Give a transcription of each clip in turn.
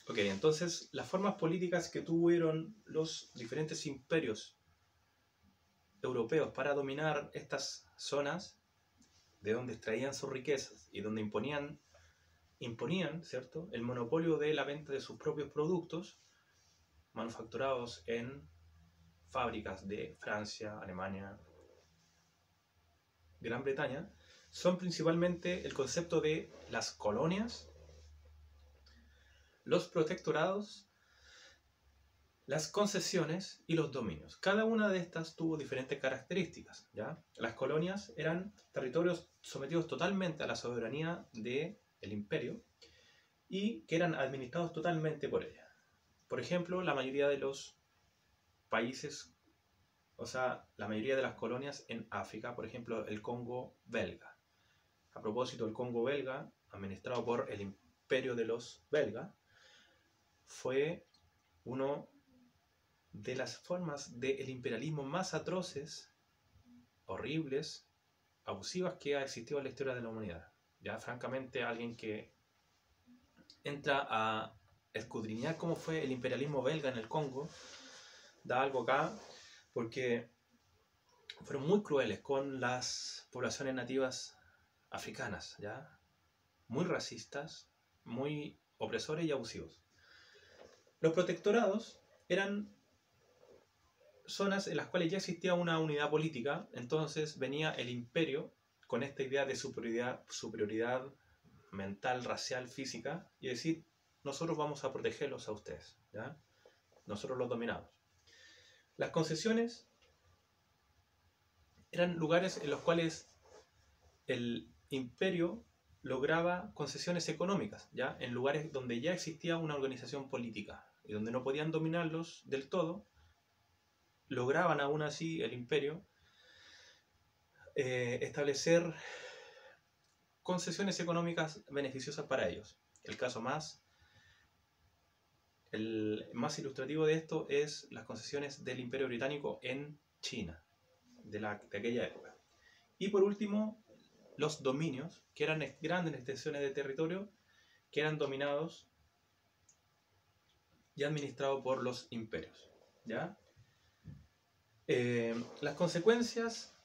Ok, entonces las formas políticas que tuvieron los diferentes imperios europeos para dominar estas zonas de donde extraían sus riquezas y donde imponían, ¿cierto?, el monopolio de la venta de sus propios productos manufacturados en fábricas de Francia, Alemania, Gran Bretaña, son principalmente el concepto de las colonias, los protectorados, las concesiones y los dominios. Cada una de estas tuvo diferentes características, ¿ya? Las colonias eran territorios sometidos totalmente a la soberanía del imperio y que eran administrados totalmente por ella. Por ejemplo, la mayoría de los países, o sea, la mayoría de las colonias en África, por ejemplo, el Congo belga. A propósito, el Congo belga, administrado por el imperio de los belgas, fue uno de las formas del imperialismo más atroces, horribles, abusivas que ha existido en la historia de la humanidad. Ya, francamente, alguien que entra a escudriñar cómo fue el imperialismo belga en el Congo, da algo acá, porque fueron muy crueles con las poblaciones nativas africanas, ¿ya? Muy racistas, muy opresores y abusivos. Los protectorados eran zonas en las cuales ya existía una unidad política, entonces venía el imperio con esta idea de superioridad mental, racial, física, y decir, nosotros vamos a protegerlos a ustedes, ¿ya? Nosotros los dominamos. Las concesiones eran lugares en los cuales el imperio lograba concesiones económicas, ¿ya? En lugares donde ya existía una organización política y donde no podían dominarlos del todo, lograban aún así el imperio establecer concesiones económicas beneficiosas para ellos. El más ilustrativo de esto es las concesiones del Imperio Británico en China, de aquella época. Y por último, los dominios, que eran grandes extensiones de territorio que eran dominados y administrados por los imperios, ¿ya? Las consecuencias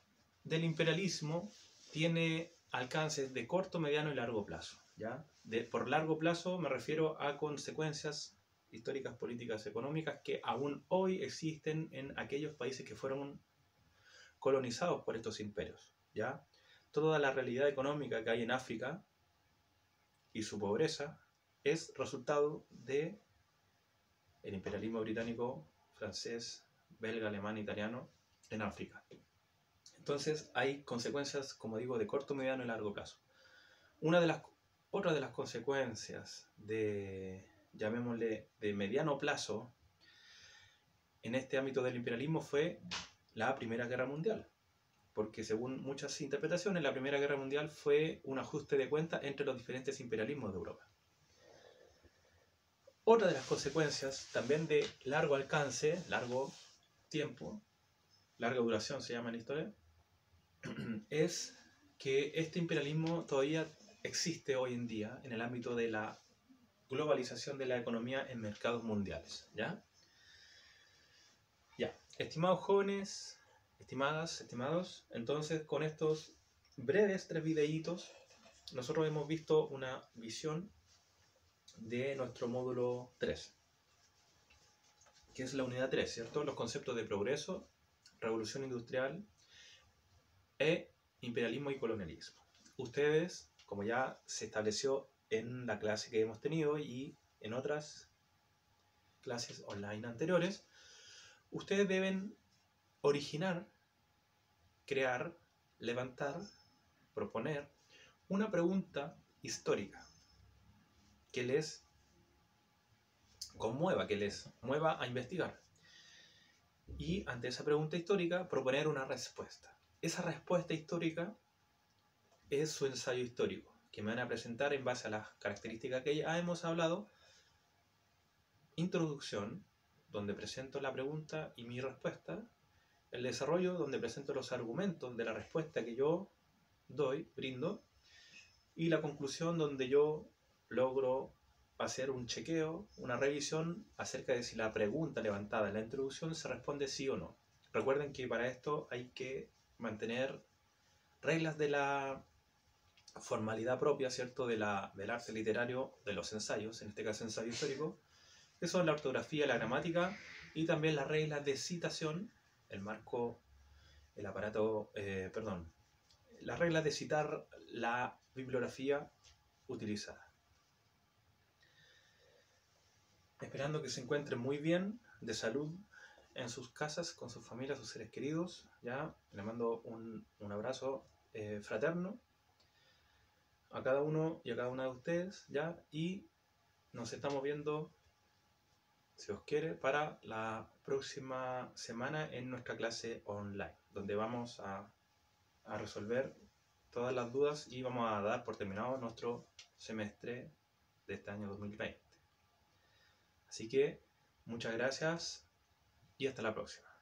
del imperialismo tiene alcances de corto, mediano y largo plazo, ¿ya? Por largo plazo me refiero a consecuencias históricas, políticas, económicas que aún hoy existen en aquellos países que fueron colonizados por estos imperios, ¿ya? Toda la realidad económica que hay en África y su pobreza es resultado de el imperialismo británico, francés, belga, alemán, italiano en África. Entonces hay consecuencias, como digo, de corto, mediano y largo plazo. Otra de las consecuencias de, llamémosle, de mediano plazo en este ámbito del imperialismo fue la Primera Guerra Mundial. Porque según muchas interpretaciones, la Primera Guerra Mundial fue un ajuste de cuentas entre los diferentes imperialismos de Europa. Otra de las consecuencias, también de largo alcance, largo tiempo, larga duración se llama en la historia, es que este imperialismo todavía existe hoy en día en el ámbito de la globalización de la economía en mercados mundiales, ¿ya? Ya, estimados jóvenes, estimados, entonces con estos breves 3 videitos, nosotros hemos visto una visión de nuestro módulo 3, que es la unidad 3, ¿cierto? Los conceptos de progreso, revolución industrial e imperialismo y colonialismo. Ustedes, como ya se estableció en la clase que hemos tenido y en otras clases online anteriores, ustedes deben originar, crear, levantar, proponer una pregunta histórica que les conmueva, que les mueva a investigar. Y ante esa pregunta histórica, proponer una respuesta. Esa respuesta histórica es su ensayo histórico, que me van a presentar en base a las características que ya hemos hablado. Introducción, donde presento la pregunta y mi respuesta. El desarrollo, donde presento los argumentos de la respuesta que yo brindo. Y la conclusión, donde yo logro hacer un chequeo, una revisión acerca de si la pregunta levantada en la introducción se responde sí o no. Recuerden que para esto hay que mantener reglas de la formalidad propia, ¿cierto?, del arte literario, de los ensayos, en este caso ensayo histórico, que son la ortografía, la gramática y también las reglas de citación, el marco, el aparato, las reglas de citar la bibliografía utilizada. Esperando que se encuentren muy bien, de salud, en sus casas, con sus familias, sus seres queridos, ¿ya? Le mando un abrazo fraterno a cada uno y a cada una de ustedes, ¿ya? Y nos estamos viendo, si os quiere, para la próxima semana en nuestra clase online, donde vamos a resolver todas las dudas y vamos a dar por terminado nuestro semestre de este año 2020. Así que muchas gracias y hasta la próxima.